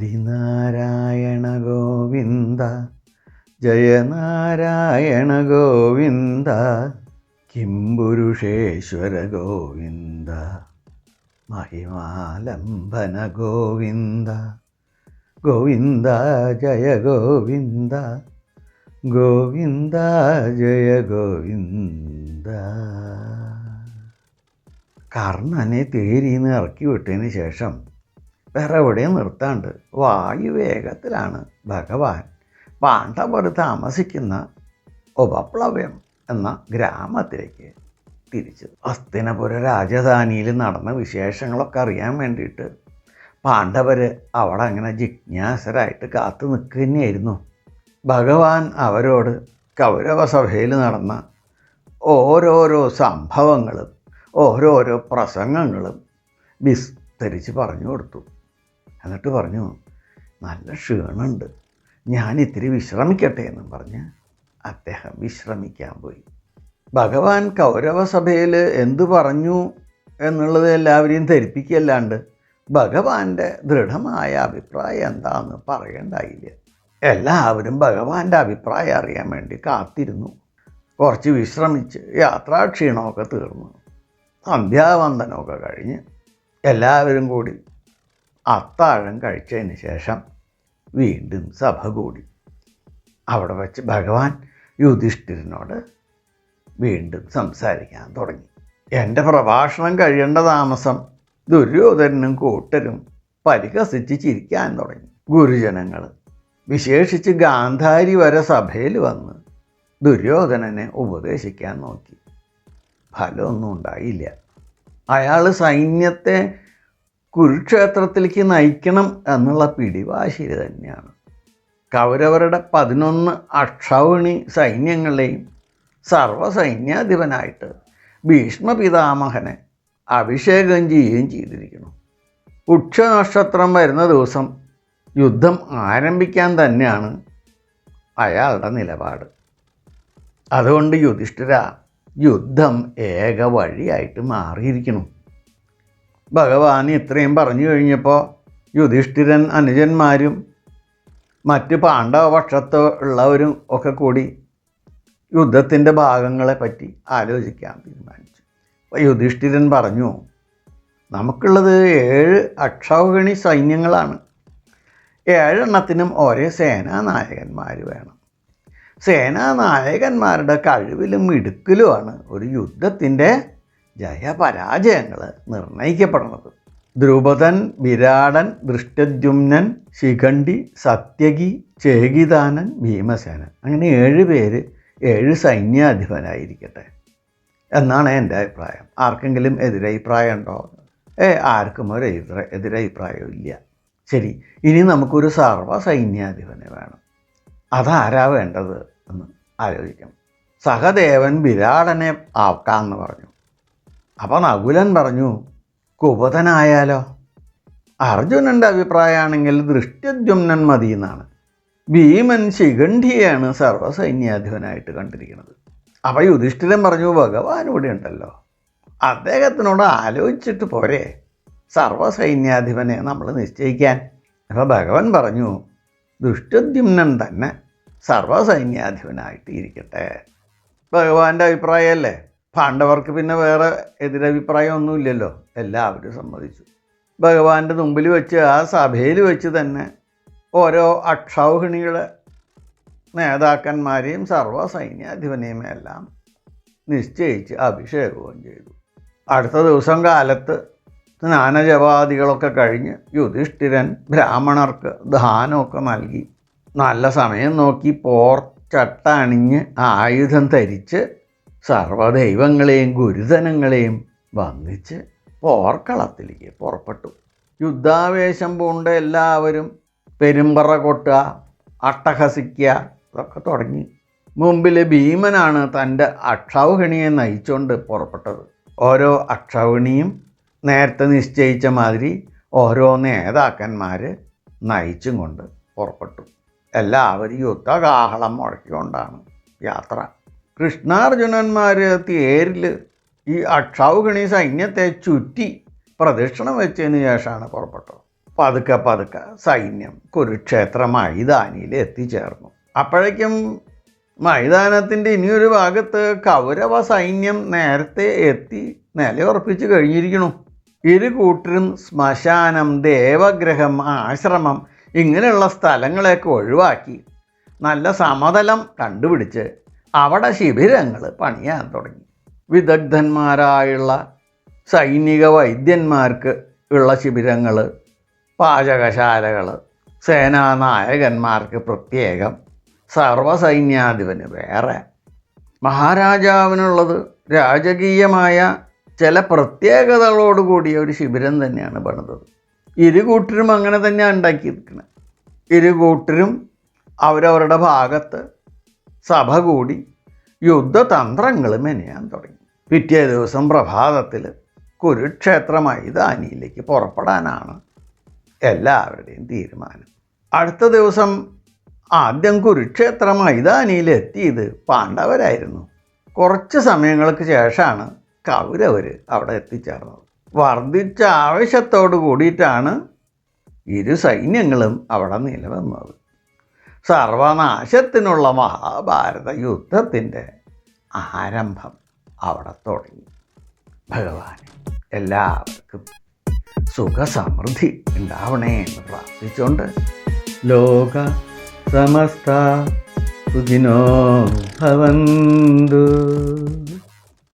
ഹരിനാരായണ ഗോവിന്ദ ജയ നാരായണ ഗോവിന്ദ കിംപുരുഷേശ്വര ഗോവിന്ദ മഹിമാലംബന ഗോവിന്ദ ഗോവിന്ദ ജയ ഗോവിന്ദ ഗോവിന്ദ ജയ ഗോവിന്ദ. കർണനെ തേരിന്ന് ഇറക്കി വിട്ടതിന് ശേഷം വേറെ എവിടെയും നിർത്താണ്ട് വായുവേഗത്തിലാണ് ഭഗവാൻ പാണ്ഡവർ താമസിക്കുന്ന ഉപപ്ലവ്യം എന്ന ഗ്രാമത്തിലേക്ക് തിരിച്ചത്. ഹസ്തിനപുര രാജധാനിയിൽ നടന്ന വിശേഷങ്ങളൊക്കെ അറിയാൻ വേണ്ടിയിട്ട് പാണ്ഡവർ അവിടെ അങ്ങനെ ജിജ്ഞാസരായിട്ട് കാത്തു നിൽക്കുക തന്നെയായിരുന്നു. ഭഗവാൻ അവരോട് കൗരവസഭയിൽ നടന്ന ഓരോരോ സംഭവങ്ങളും ഓരോരോ പ്രസംഗങ്ങളും വിസ്തരിച്ച് പറഞ്ഞു കൊടുത്തു. എന്നിട്ട് പറഞ്ഞു, നല്ല ക്ഷീണമുണ്ട്, ഞാൻ ഇത്തിരി വിശ്രമിക്കട്ടെ എന്നും പറഞ്ഞ് അദ്ദേഹം വിശ്രമിക്കാൻ പോയി. ഭഗവാൻ കൗരവസഭയിൽ എന്തു പറഞ്ഞു എന്നുള്ളത് എല്ലാവരെയും ധരിപ്പിക്കല്ലാണ്ട് ഭഗവാന്റെ ദൃഢമായ അഭിപ്രായം എന്താണെന്ന് പറയണ്ടായില്ല. എല്ലാവരും ഭഗവാന്റെ അഭിപ്രായം അറിയാൻ വേണ്ടി കാത്തിരുന്നു. കുറച്ച് വിശ്രമിച്ച് യാത്രാക്ഷീണമൊക്കെ തീർന്നു. സന്ധ്യാവന്ദനമൊക്കെ കഴിഞ്ഞ് എല്ലാവരും കൂടി അത്താഴം കഴിച്ചതിന് ശേഷം വീണ്ടും സഭ കൂടി. അവിടെ വച്ച് ഭഗവാൻ യുധിഷ്ഠിരനോട് വീണ്ടും സംസാരിക്കാൻ തുടങ്ങി. എൻ്റെ പ്രഭാഷണം കഴിയേണ്ട താമസം ദുര്യോധനനും കൂട്ടരും പരിഹസിച്ച് ചിരിക്കാൻ തുടങ്ങി. ഗുരുജനങ്ങൾ, വിശേഷിച്ച് ഗാന്ധാരി വരെ സഭയിൽ വന്ന് ദുര്യോധനനെ ഉപദേശിക്കാൻ നോക്കി. ഫലമൊന്നും ഉണ്ടായില്ല. അയാൾ സൈന്യത്തെ കുരുക്ഷേത്രത്തിലേക്ക് നയിക്കണം എന്നുള്ള പിടിവാശി തന്നെയാണ്. കൗരവരുടെ 11 അക്ഷൗഹിണി സൈന്യങ്ങളെയും സർവ്വസൈന്യാധിപനായിട്ട് ഭീഷ്മപിതാമഹനെ അഭിഷേകം ചെയ്യുകയും ചെയ്തിരിക്കുന്നു. ഉച്ചനക്ഷത്രം വരുന്ന ദിവസം യുദ്ധം ആരംഭിക്കാൻ തന്നെയാണ് അയാളുടെ നിലപാട്. അതുകൊണ്ട് യുധിഷ്ഠിര, യുദ്ധം ഏക വഴിയായിട്ട് മാറിയിരിക്കുന്നു. ഭഗവാൻ ഇത്രയും പറഞ്ഞു കഴിഞ്ഞപ്പോൾ യുധിഷ്ഠിരൻ അനുജന്മാരും മറ്റ് പാണ്ഡവപക്ഷത്ത് ഉള്ളവരും ഒക്കെ കൂടി യുദ്ധത്തിൻ്റെ ഭാഗങ്ങളെ പറ്റി ആലോചിക്കാൻ തീരുമാനിച്ചു. അപ്പോൾ യുധിഷ്ഠിരൻ പറഞ്ഞു, നമുക്കുള്ളത് 7 അക്ഷൗഹിണി സൈന്യങ്ങളാണ്. 7 എണ്ണത്തിനും ഒരേ സേനാനായകന്മാർ വേണം. സേനാനായകന്മാരുടെ കഴിവിലും മിടുക്കിലുമാണ് ഒരു യുദ്ധത്തിൻ്റെ ജയപരാജയങ്ങൾ നിർണയിക്കപ്പെടുന്നത്. ദ്രുപദൻ, വിരാടൻ, ദൃഷ്ടദ്യുമ്നൻ, ശിഖണ്ഡി, സത്യകി, ചേകിതാനൻ, ഭീമസേനൻ, അങ്ങനെ 7 പേര് 7 സൈന്യാധിപനായിരിക്കട്ടെ എന്നാണ് എൻ്റെ അഭിപ്രായം. ആർക്കെങ്കിലും എതിരഭിപ്രായം ഉണ്ടോ? ആർക്കും ഒരു എതിരഭിപ്രായവും ഇല്ല. ശരി, ഇനി നമുക്കൊരു സർവ്വസൈന്യാധിപനെ വേണം. അതാരാ വേണ്ടത് എന്ന് ആലോചിക്കണം. സഹദേവൻ വിരാടനെ ആക്കാമെന്ന് പറഞ്ഞു. അപ്പോൾ നകുലൻ പറഞ്ഞു, കുപതനായാലോ? അർജുനൻ്റെ അഭിപ്രായമാണെങ്കിൽ ദൃഷ്ടദ്യുമ്നൻ മതി എന്നാണ്. ഭീമൻ ശിഖണ്ഡിയെയാണ് സർവ്വസൈന്യാധിപനായിട്ട് കണ്ടിരിക്കുന്നത്. അപ്പോൾ യുധിഷ്ഠിരൻ പറഞ്ഞു, ഭഗവാൻ ഇവിടെ ഉണ്ടല്ലോ, അദ്ദേഹത്തിനോട് ആലോചിച്ചിട്ട് പോരെ സർവ്വസൈന്യാധിപനെ നമ്മൾ നിശ്ചയിക്കാൻ. അപ്പോൾ ഭഗവാൻ പറഞ്ഞു, ദൃഷ്ടദ്യുമ്നൻ തന്നെ സർവ്വസൈന്യാധിപനായിട്ട് ഇരിക്കട്ടെ. ഭഗവാന്റെ അഭിപ്രായമല്ലേ, പാണ്ഡവർക്ക് പിന്നെ വേറെ എതിരഭിപ്രായമൊന്നുമില്ലല്ലോ. എല്ലാവരും സമ്മതിച്ചു. ഭഗവാന്റെ മുമ്പിൽ വെച്ച് ആ സഭയിൽ വെച്ച് തന്നെ ഓരോ അക്ഷൗഹിണിയുടെ നേതാക്കന്മാരെയും സർവ്വസൈന്യാധിപനെയും എല്ലാം നിശ്ചയിച്ച് അഭിഷേകവും ചെയ്തു. അടുത്ത ദിവസം കാലത്ത് സ്നാനജപാദികളൊക്കെ കഴിഞ്ഞ് യുധിഷ്ഠിരൻ ബ്രാഹ്മണർക്ക് ദാനമൊക്കെ നൽകി. നല്ല സമയം നോക്കി പോർ ചട്ട അണിഞ്ഞ് ആയുധം ധരിച്ച് സർവ്വദൈവങ്ങളെയും ഗുരുജനങ്ങളെയും വന്ദിച്ച് പോർക്കളത്തിലേക്ക് പുറപ്പെട്ടു. യുദ്ധാവേശം പൂണ്ട എല്ലാവരും പെരുമ്പറ കൊട്ടുക, അട്ടഹസിക്കുക ഇതൊക്കെ തുടങ്ങി. മുമ്പിൽ ഭീമനാണ് തൻ്റെ അക്ഷൗഹിണിയെ നയിച്ചുകൊണ്ട് പുറപ്പെട്ടത്. ഓരോ അക്ഷൗഹിണിയും നേരത്തെ നിശ്ചയിച്ച മാതിരി ഓരോ നേതാക്കന്മാർ നയിച്ചും കൊണ്ട് പുറപ്പെട്ടു. എല്ലാവരും യുദ്ധകാഹളം മുഴക്കിക്കൊണ്ടാണ് യാത്ര. കൃഷ്ണാർജുനന്മാർ തേരിൽ ഈ അക്ഷൗഹിണി സൈന്യത്തെ ചുറ്റി പ്രദക്ഷിണം വെച്ചതിന് ശേഷമാണ് പുറപ്പെട്ടത്. പതുക്കെ പതുക്കെ സൈന്യം കുരുക്ഷേത്ര മൈതാനിയിൽ എത്തിച്ചേർന്നു. അപ്പോഴേക്കും മൈതാനത്തിൻ്റെ ഇനിയൊരു ഭാഗത്ത് കൗരവ സൈന്യം നേരത്തെ എത്തി നിലയുറപ്പിച്ച് കഴിഞ്ഞിരിക്കണു. ഇരു കൂട്ടരും ശ്മശാനം, ദേവഗ്രഹം, ആശ്രമം ഇങ്ങനെയുള്ള സ്ഥലങ്ങളെയൊക്കെ ഒഴിവാക്കി നല്ല സമതലം കണ്ടുപിടിച്ച് അവിടെ ശിബിരങ്ങൾ പണിയാൻ തുടങ്ങി. വിദഗ്ധന്മാരായുള്ള സൈനിക വൈദ്യന്മാർക്ക് ഉള്ള ശിബിരങ്ങൾ, പാചകശാലകൾ, സേനാനായകന്മാർക്ക് പ്രത്യേകം, സർവസൈന്യാധിപന് വേറെ, മഹാരാജാവിനുള്ളത് രാജകീയമായ ചില പ്രത്യേകതകളോടുകൂടിയ ഒരു ശിബിരം തന്നെയാണ് പണിതത്. ഇരുകൂട്ടരും അങ്ങനെ തന്നെയാണ് ഉണ്ടാക്കിയിരിക്കുന്നത്. ഇരുകൂട്ടരും അവരവരുടെ ഭാഗത്ത് സഭ കൂടി യുദ്ധതന്ത്രങ്ങൾ മെനയാൻ തുടങ്ങി. പിറ്റേ ദിവസം പ്രഭാതത്തിൽ കുരുക്ഷേത്ര മൈതാനിയിലേക്ക് പുറപ്പെടാനാണ് എല്ലാവരുടെയും തീരുമാനം. അടുത്ത ദിവസം ആദ്യം കുരുക്ഷേത്ര മൈതാനിയിലെത്തിയത് പാണ്ഡവരായിരുന്നു. കുറച്ച് സമയങ്ങൾക്ക് ശേഷമാണ് കൗരവർ അവിടെ എത്തിച്ചേർന്നത്. വർദ്ധിച്ച ആവേശത്തോടു കൂടിയിട്ടാണ് ഇരു സൈന്യങ്ങളും അവിടെ നിലവന്നത്. സർവനാശത്തിനുള്ള മഹാഭാരത യുദ്ധത്തിൻ്റെ ആരംഭം അവിടെ തുടങ്ങി. ഭഗവാൻ എല്ലാവർക്കും സുഖസമൃദ്ധി ഉണ്ടാവണേ എന്ന് പ്രാർത്ഥിച്ചുകൊണ്ട് ലോക സമസ്ത സുഖിനോ ഭവന്തു.